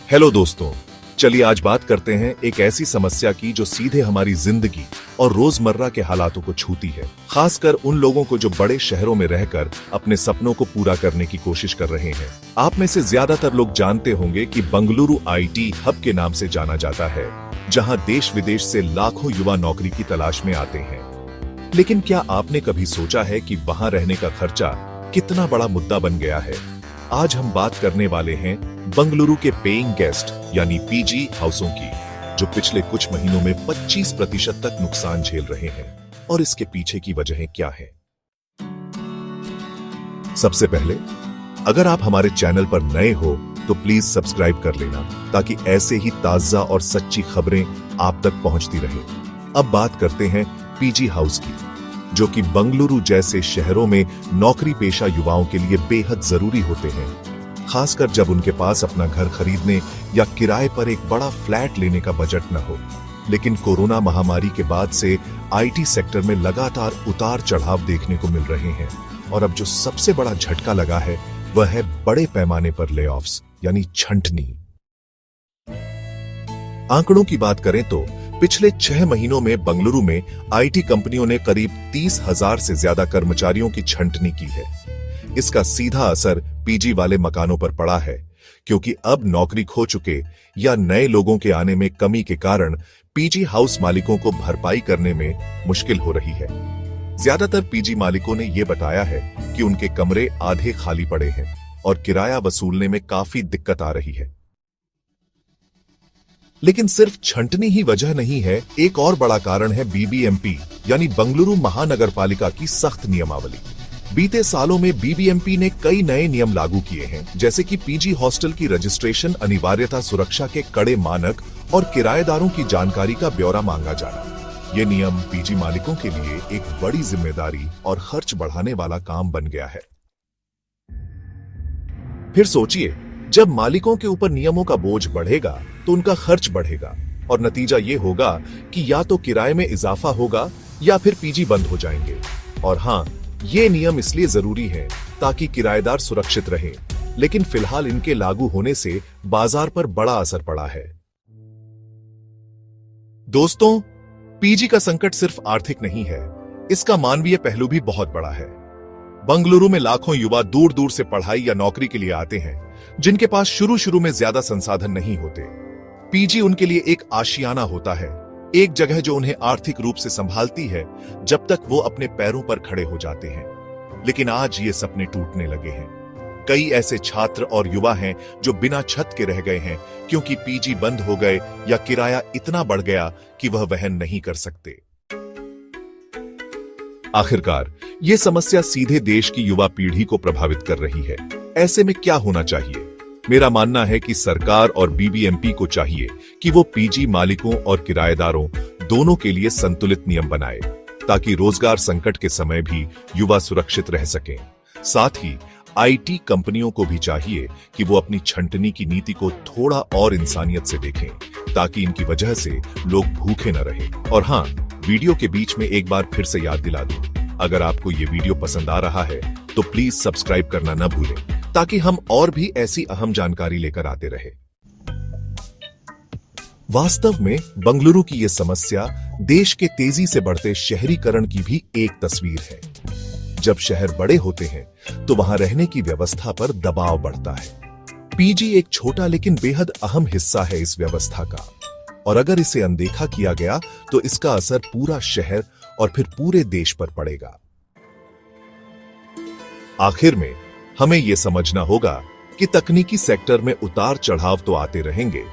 Hello दोस्तों, चलिए आज बात करते हैं एक ऐसी समस्या की जो सीधे हमारी जिंदगी और रोजमर्रा के हालातों को छूती है, खासकर उन लोगों को जो बड़े शहरों में रहकर अपने सपनों को पूरा करने की कोशिश कर रहे हैं। आप में से ज्यादातर लोग जानते होंगे कि बंगलुरु आईटी हब के नाम से जाना जाता है, जहां देश विदेश से लाखों युवा नौकरी की तलाश में आते हैं। लेकिन क्या आपने कभी सोचा है कि वहां रहने का खर्चा कितना बड़ा मुद्दा बन गया है? आज हम बात करने वाले हैं बंगलुरु के पेइंग गेस्ट यानी पीजी हाउसों की, जो पिछले कुछ महीनों में 25% तक नुकसान झेल रहे हैं। और इसके पीछे की वजहें क्या है? सबसे पहले, अगर आप हमारे चैनल पर नए हो तो प्लीज सब्सक्राइब कर लेना, ताकि ऐसे ही ताजा और सच्ची खबरें आप तक पहुंचती रहे। अब बात करते हैं पीजी हाउस की, जो कि बंगलुरु जैसे शहरों में नौकरी पेशा युवाओं के लिए बेहद जरूरी होते हैं, खासकर जब उनके पास अपना घर खरीदने या किराए पर एक बड़ा फ्लैट लेने का बजट न हो। लेकिन कोरोना महामारी के बाद से आईटी सेक्टर में लगातार उतार चढ़ाव देखने को मिल रहे हैं, और अब जो सबसे बड़ा झटका लगा है वह है बड़े पैमाने पर लेऑफ्स यानी छंटनी। आंकड़ों की बात करें तो पिछले 6 महीनों में बंगलुरु में आईटी कंपनियों ने करीब 30,000 से ज्यादा कर्मचारियों की छंटनी की है। इसका सीधा असर पीजी वाले मकानों पर पड़ा है, क्योंकि अब नौकरी खो चुके या नए लोगों के आने में कमी के कारण पीजी हाउस मालिकों को भरपाई करने में मुश्किल हो रही है। ज्यादातर पीजी मालिकों ने यह बताया है कि उनके कमरे आधे खाली पड़े हैं और किराया वसूलने में काफी दिक्कत आ रही है। लेकिन सिर्फ छंटनी ही वजह नहीं है, एक और बड़ा कारण है बीबीएमपी यानी बंगलुरु महानगरपालिका की सख्त नियमावली। बीते सालों में बीबीएमपी ने कई नए नियम लागू किए हैं, जैसे कि पीजी हॉस्टल की रजिस्ट्रेशन अनिवार्यता, सुरक्षा के कड़े मानक और किराएदारों की जानकारी का ब्यौरा मांगा जाना। ये नियम पीजी मालिकों के लिए एक बड़ी जिम्मेदारी और खर्च बढ़ाने वाला काम बन गया है। फिर सोचिए, जब मालिकों के ऊपर नियमों का बोझ बढ़ेगा तो उनका खर्च बढ़ेगा, और नतीजा ये होगा कि या तो किराए में इजाफा होगा या फिर पीजी बंद हो जाएंगे। और हाँ, ये नियम इसलिए जरूरी है ताकि किराएदार सुरक्षित रहे, लेकिन फिलहाल इनके लागू होने से बाजार पर बड़ा असर पड़ा है। दोस्तों, पीजी का संकट सिर्फ आर्थिक नहीं है, इसका मानवीय पहलू भी बहुत बड़ा है। बंगलुरु में लाखों युवा दूर दूर से पढ़ाई या नौकरी के लिए आते हैं, जिनके पास शुरू में ज्यादा संसाधन नहीं होते। पीजी उनके लिए एक आशियाना होता है, एक जगह जो उन्हें आर्थिक रूप से संभालती है जब तक वो अपने पैरों पर खड़े हो जाते हैं। लेकिन आज ये सपने टूटने लगे हैं। कई ऐसे छात्र और युवा हैं जो बिना छत के रह गए हैं, क्योंकि पीजी बंद हो गए या किराया इतना बढ़ गया कि वह वहन नहीं कर सकते। आखिरकार ये समस्या सीधे देश की युवा पीढ़ी को प्रभावित कर रही है। ऐसे में क्या होना चाहिए? मेरा मानना है कि सरकार और बीबीएमपी को चाहिए कि वो पीजी मालिकों और किराएदारों दोनों के लिए संतुलित नियम बनाए, ताकि रोजगार संकट के समय भी युवा सुरक्षित रह सकें। साथ ही आईटी कंपनियों को भी चाहिए कि वो अपनी छंटनी की नीति को थोड़ा और इंसानियत से देखें, ताकि इनकी वजह से लोग भूखे न रहें। और हाँ, वीडियो के बीच में एक बार फिर से याद दिला दूं, अगर आपको ये वीडियो पसंद आ रहा है तो प्लीज सब्सक्राइब करना न भूलें, ताकि हम और भी ऐसी अहम जानकारी लेकर आते रहे। वास्तव में बंगलुरु की यह समस्या देश के तेजी से बढ़ते शहरीकरण की भी एक तस्वीर है। जब शहर बड़े होते हैं तो वहां रहने की व्यवस्था पर दबाव बढ़ता है। पीजी एक छोटा लेकिन बेहद अहम हिस्सा है इस व्यवस्था का, और अगर इसे अनदेखा किया गया तो इसका असर पूरा शहर और फिर पूरे देश पर पड़ेगा। आखिर में हमें यह समझना होगा कि तकनीकी सेक्टर में उतार चढ़ाव तो आते रहेंगे,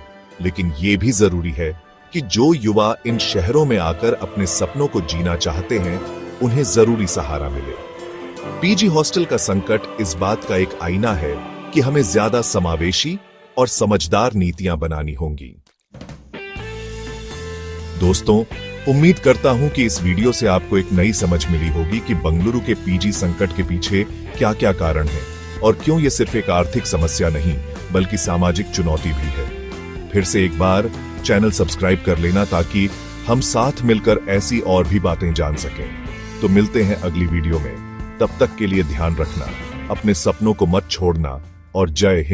लेकिन यह भी जरूरी है कि जो युवा इन शहरों में आकर अपने सपनों को जीना चाहते हैं, उन्हें जरूरी सहारा मिले। पीजी हॉस्टल का संकट इस बात का एक आईना है कि हमें ज्यादा समावेशी और समझदार नीतियां बनानी होंगी। दोस्तों, उम्मीद करता हूं कि इस वीडियो से आपको एक नई समझ मिली होगी कि बंगलुरु के पीजी संकट के पीछे क्या क्या कारण हैं, और क्यों यह सिर्फ एक आर्थिक समस्या नहीं बल्कि सामाजिक चुनौती भी है। फिर से एक बार चैनल सब्सक्राइब कर लेना, ताकि हम साथ मिलकर ऐसी और भी बातें जान सकें। तो मिलते हैं अगली वीडियो में, तब तक के लिए ध्यान रखना, अपने सपनों को मत छोड़ना, और जय हिंद।